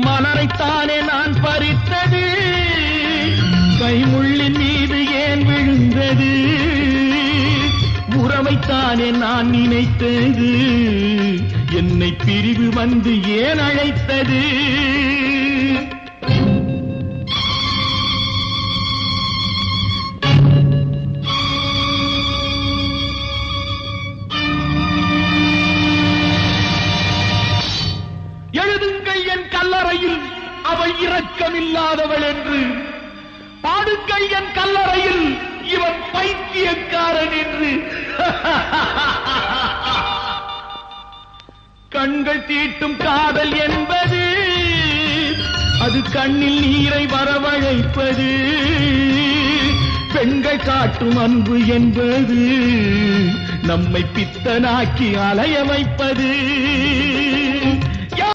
மலரைத்தானே நான் பறித்தது, கைமுள்ளின் மீது ஏன் விழுந்தது? உறவைத்தானே நான் நினைத்தது, என்னை பிரிவு வந்து ஏன் அழைத்தது? எழுதுங்கள் என் கல்லறையில் அவள் இரக்கமில்லாதவள் என்று, பாடுங்கள் என் கல்லறையில் இவன் பைத்தியக்காரன் என்று. கண்கள் தீட்டும் காதல் என்பது அது கண்ணில் நீரை வரவழைப்பது, பெண்கள் காட்டும் அன்பு என்பது நம்மை பித்தனாக்கி அலைய வைப்பது.